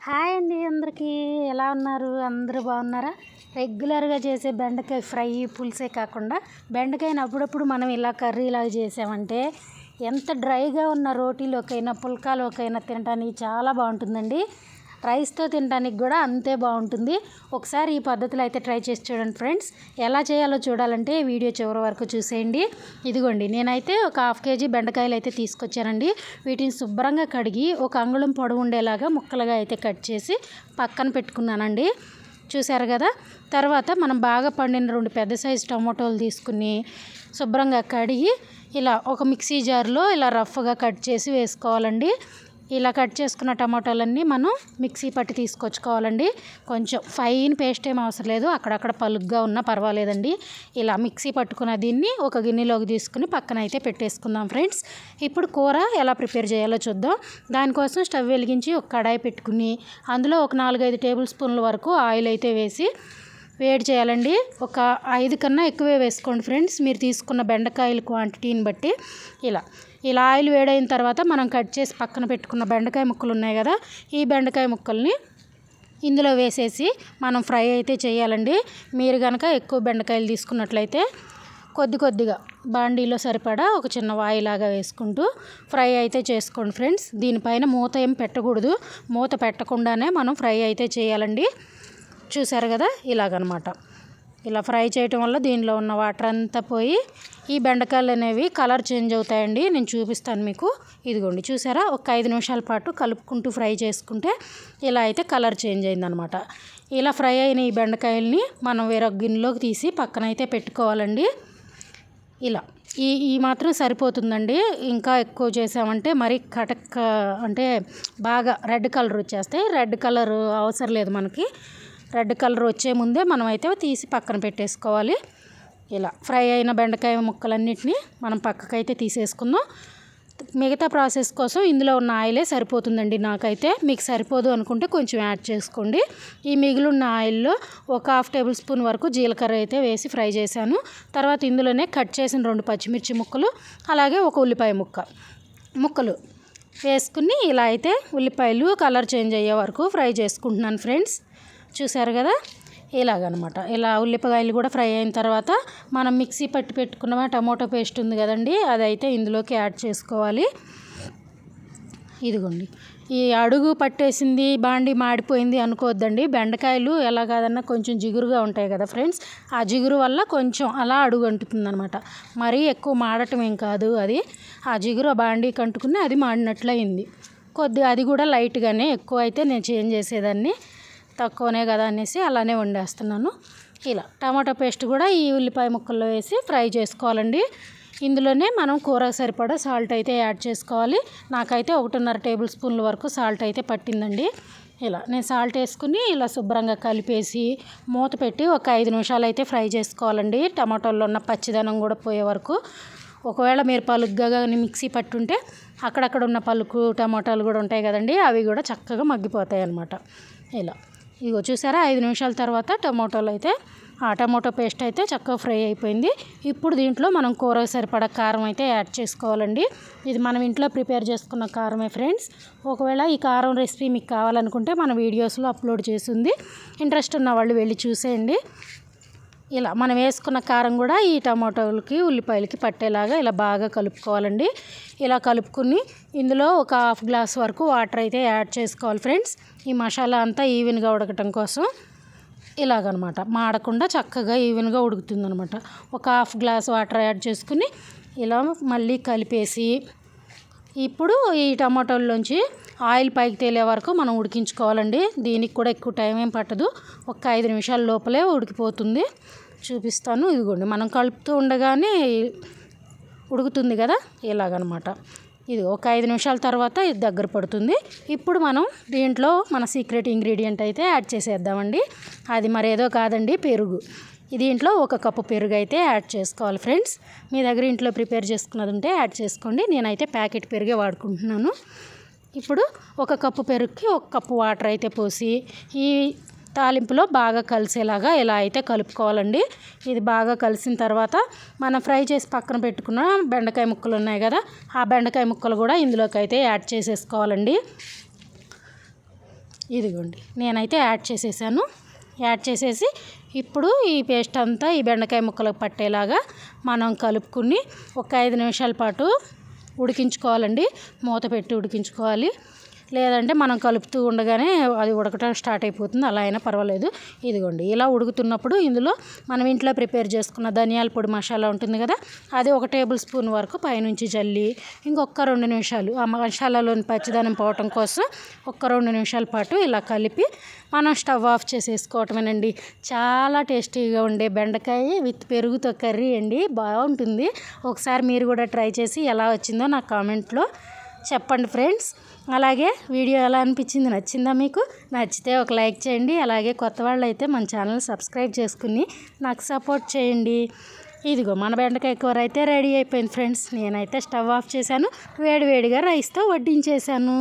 Hi అండి అందరికీ. ఎలా ఉన్నారు? అందరూ బాగున్నారా? రెగ్యులర్గా చేసే బెండకాయ ఫ్రై పులుసే కాకుండా బెండకాయని అప్పుడప్పుడు మనం ఇలా కర్రీలాగా చేసామంటే ఎంత డ్రైగా ఉన్న రోటీలోకైనా పుల్కాలోకైనా తినడానికి చాలా బాగుంటుందండి. రైస్తో తినడానికి కూడా అంతే బాగుంటుంది. ఒకసారి ఈ పద్ధతిలో అయితే ట్రై చేసి చూడండి ఫ్రెండ్స్. ఎలా చేయాలో చూడాలంటే వీడియో చివరి వరకు చూసేయండి. ఇదిగోండి, నేనైతే ఒక 1/2 kg బెండకాయలు అయితే తీసుకొచ్చానండి. వీటిని శుభ్రంగా కడిగి ఒక అంగుళం పొడవు ఉండేలాగా ముక్కలుగా అయితే కట్ చేసి పక్కన పెట్టుకున్నానండి. చూసారు కదా. తర్వాత మనం బాగా పండిన 2 పెద్ద సైజు టమాటోలు తీసుకుని శుభ్రంగా కడిగి ఇలా ఒక మిక్సీ జార్లో ఇలా రఫ్గా కట్ చేసి వేసుకోవాలండి. ఇలా కట్ చేసుకున్న టమాటాలన్నీ మనం మిక్సీ పట్టి తీసుకొచ్చుకోవాలండి. కొంచెం ఫైన్ పేస్ట్ ఏం అవసరం లేదు, అక్కడక్కడ పలుగ్గా ఉన్నా పర్వాలేదండి. ఇలా మిక్సీ పట్టుకున్న దీన్ని ఒక గిన్నెలోకి తీసుకుని పక్కన అయితే పెట్టేసుకుందాం ఫ్రెండ్స్. ఇప్పుడు కూర ఎలా ప్రిపేర్ చేయాలో చూద్దాం. దానికోసం స్టవ్ వెలిగించి ఒక కడాయి పెట్టుకుని అందులో ఒక 4-5 టేబుల్ స్పూన్ల వరకు ఆయిల్ అయితే వేసి వేడి చేయాలండి. ఒక 5 కన్నా ఎక్కువే వేసుకోండి ఫ్రెండ్స్, మీరు తీసుకున్న బెండకాయల క్వాంటిటీని బట్టి. ఇలా ఆయిల్ వేడైన తర్వాత మనం కట్ చేసి పక్కన పెట్టుకున్న బెండకాయ ముక్కలు ఉన్నాయి కదా, ఈ బెండకాయ ముక్కల్ని ఇందులో వేసేసి మనం ఫ్రై అయితే చేయాలండి. మీరు కనుక ఎక్కువ బెండకాయలు తీసుకున్నట్లయితే కొద్దిగా బాండీలో సరిపడా ఒక చిన్న వాయిలాగా వేసుకుంటూ ఫ్రై అయితే చేసుకోండి ఫ్రెండ్స్. దీనిపైన మూత ఏం పెట్టకూడదు, మూత పెట్టకుండానే మనం ఫ్రై అయితే చేయాలండి. చూసారు కదా, ఇలాగనమాట. ఇలా ఫ్రై చేయటం వల్ల దీనిలో ఉన్న వాటర్ అంతా పోయి ఈ బెండకాయలు అనేవి కలర్ చేంజ్ అవుతాయండి. నేను చూపిస్తాను మీకు. ఇదిగోండి, చూసారా, ఒక 5 నిమిషాల పాటు కలుపుకుంటూ ఫ్రై చేసుకుంటే ఇలా అయితే కలర్ చేంజ్ అయిందనమాట. ఇలా ఫ్రై అయిన ఈ బెండకాయల్ని మనం వేరొక గిన్నెలోకి తీసి పక్కన అయితే పెట్టుకోవాలండి. ఇలా ఈ మాత్రం సరిపోతుందండి. ఇంకా ఎక్కువ చేసామంటే మరి కటక్ అంటే బాగా రెడ్ కలర్ వచ్చేస్తాయి. రెడ్ కలర్ అవసరం లేదు మనకి. రెడ్ కలర్ వచ్చే ముందే మనం అయితే తీసి పక్కన పెట్టేసుకోవాలి. ఇలా ఫ్రై అయిన బెండకాయ ముక్కలన్నిటిని మనం పక్కకైతే తీసేసుకుందాం. మిగతా ప్రాసెస్ కోసం ఇందులో ఉన్న ఆయిలే సరిపోతుందండి నాకైతే. మీకు సరిపోదు అనుకుంటే కొంచెం యాడ్ చేసుకోండి. ఈ మిగిలిన ఆయిల్లో ఒక 1/2 టేబుల్ స్పూన్ వరకు జీలకర్ర అయితే వేసి ఫ్రై చేశాను. తర్వాత ఇందులోనే కట్ చేసిన 2 పచ్చిమిర్చి ముక్కలు, అలాగే ఒక ఉల్లిపాయ ముక్కలు వేసుకుని ఇలా అయితే ఉల్లిపాయలు కలర్ చేంజ్ అయ్యే వరకు ఫ్రై చేసుకుంటున్నాను ఫ్రెండ్స్. చూసారు కదా, ఇలాగనమాట. ఇలా ఉల్లిపాయలు కూడా ఫ్రై అయిన తర్వాత మనం మిక్సీ పట్టి పెట్టుకున్న టమాటో పేస్ట్ ఉంది కదండి, అదైతే ఇందులోకి యాడ్ చేసుకోవాలి. ఇదిగోండి, ఈ అడుగు పట్టేసింది, బాండి మాడిపోయింది అనుకోవద్దండి. బెండకాయలు ఎలా కాదన్నా కొంచెం జిగురుగా ఉంటాయి కదా ఫ్రెండ్స్, ఆ జిగురు వల్ల కొంచెం అలా అడుగు అంటుతుంది అనమాట. మరీ ఎక్కువ మాడటం ఏం కాదు, అది ఆ జిగురు ఆ బాండీకి అంటుకుని అది మాడినట్లయింది. కొద్దిగా అది కూడా లైట్గానే, ఎక్కువ అయితే నేను చేంజ్ చేసేదాన్ని, తక్కువనే కదా అనేసి అలానే వండేస్తున్నాను. ఇలా టమాటో పేస్ట్ కూడా ఈ ఉల్లిపాయ ముక్కల్లో వేసి ఫ్రై చేసుకోవాలండి. ఇందులోనే మనం కూరకు సరిపడా సాల్ట్ అయితే యాడ్ చేసుకోవాలి. నాకైతే 1.5 టేబుల్ స్పూన్ల వరకు సాల్ట్ అయితే పట్టిందండి. ఇలా నేను సాల్ట్ వేసుకుని ఇలా శుభ్రంగా కలిపేసి మూత పెట్టి ఒక 5 నిమిషాలు అయితే ఫ్రై చేసుకోవాలండి. టమాటోల్లో ఉన్న పచ్చిదనం కూడా పోయే వరకు. ఒకవేళ మీరు పలుగ్గా కానీ మిక్సీ పట్టుంటే అక్కడక్కడ ఉన్న పలుకు టమాటాలు కూడా ఉంటాయి కదండి, అవి కూడా చక్కగా మగ్గిపోతాయి అన్నమాట. ఇలా ఇగో చూసారా, 5 నిమిషాల తర్వాత టమాటో పేస్ట్ అయితే చక్కగా ఫ్రై అయిపోయింది. ఇప్పుడు దీంట్లో మనం కూర సరిపడా కారం అయితే యాడ్ చేసుకోవాలండి. ఇది మనం ఇంట్లో ప్రిపేర్ చేసుకున్న కారమే ఫ్రెండ్స్. ఒకవేళ ఈ కారం రెసిపీ మీకు కావాలనుకుంటే మన వీడియోస్లో అప్లోడ్ చేసింది, ఇంట్రెస్ట్ ఉన్న వాళ్ళు వెళ్ళి చూసేయండి. ఇలా మనం వేసుకున్న కారం కూడా ఈ టమాటోలకి ఉల్లిపాయలకి పట్టేలాగా ఇలా బాగా కలుపుకోవాలండి. ఇలా కలుపుకుని ఇందులో ఒక 1/2 గ్లాస్ వరకు వాటర్ అయితే యాడ్ చేసుకోవాలి ఫ్రెండ్స్. ఈ మసాలా అంతా ఈవెన్గా ఉడకటం కోసం. ఇలాగనమాట, మాడకుండా చక్కగా ఈవెన్గా ఉడుకుతుంది అనమాట. ఒక 1/2 గ్లాస్ వాటర్ యాడ్ చేసుకుని ఇలా మళ్ళీ కలిపేసి ఇప్పుడు ఈ టమాటోల్లోంచి ఆయిల్ పైకి తేలే వరకు మనం ఉడికించుకోవాలండి. దీనికి కూడా ఎక్కువ టైం ఏం పట్టదు, ఒక 5 నిమిషాల లోపలే ఉడికిపోతుంది. చూపిస్తాను. ఇదిగోండి, మనం కలుపుతూ ఉండగానే ఉడుకుతుంది కదా, ఇలాగనమాట. ఇది ఒక 5 నిమిషాల తర్వాత ఇది దగ్గర పడుతుంది. ఇప్పుడు మనం దీంట్లో మన సీక్రెట్ ఇంగ్రీడియంట్ అయితే యాడ్ చేసేద్దామండి. అది మరేదో కాదండి, పెరుగు. దీంట్లో 1 కప్పు పెరుగు అయితే యాడ్ చేసుకోవాలి ఫ్రెండ్స్. మీ దగ్గర ఇంట్లో ప్రిపేర్ చేసుకున్నది ఉంటే యాడ్ చేసుకోండి. నేనైతే ప్యాకెట్ పెరుగే వాడుకుంటున్నాను. ఇప్పుడు 1 కప్పు పెరుగుకి 1 కప్పు వాటర్ అయితే పోసి ఈ తాలింపులో బాగా కలిసేలాగా ఇలా అయితే కలుపుకోవాలండి. ఇది బాగా కలిసిన తర్వాత మనం ఫ్రై చేసి పక్కన పెట్టుకున్న బెండకాయ ముక్కలు ఉన్నాయి కదా, ఆ బెండకాయ ముక్కలు కూడా ఇందులోకి అయితే యాడ్ చేసేసుకోవాలండి. ఇదిగోండి నేనైతే యాడ్ చేసేసి ఇప్పుడు ఈ పేస్ట్ అంతా ఈ బెండకాయ ముక్కలకు పట్టేలాగా మనం కలుపుకుని ఒక 5 నిమిషాల పాటు ఉడికించుకోవాలండి. మూత పెట్టి ఉడికించుకోవాలి. లేదంటే మనం కలుపుతూ ఉండగానే అది ఉడకటం స్టార్ట్ అయిపోతుంది. అలా అయినా పర్వాలేదు. ఇదిగోండి ఇలా ఉడుకుతున్నప్పుడు ఇందులో మనం ఇంట్లో ప్రిపేర్ చేసుకున్న ధనియాల పొడి మసాలా ఉంటుంది కదా, అది 1 టేబుల్ స్పూన్ వరకు పైనుంచి జల్లి ఇంకొక 2 నిమిషాలు ఆ మసాలాలోని పచ్చిదనం పోవటం కోసం ఒక 2 నిమిషాల పాటు ఇలా కలిపి మనం స్టవ్ ఆఫ్ చేసేసుకోవటమేనండి. చాలా టేస్టీగా ఉండే బెండకాయ విత్ పెరుగుతో కర్రీ అండి. బాగుంటుంది. ఒకసారి మీరు కూడా ట్రై చేసి ఎలా వచ్చిందో నాకు కామెంట్లో చెప్పండి ఫ్రెండ్స్. అలాగే వీడియో ఎలా అనిపించింది, నచ్చిందా మీకు? నచ్చితే ఒక లైక్ చేయండి. అలాగే కొత్త వాళ్ళు అయితే మన ఛానల్ సబ్స్క్రైబ్ చేసుకుని నాకు సపోర్ట్ చేయండి. ఇదిగో మన బెండకాయ కూర అయితే రెడీ అయిపోయింది ఫ్రెండ్స్. నేనైతే స్టవ్ ఆఫ్ చేశాను. వేడివేడిగా రైస్తో వడ్డించేశాను.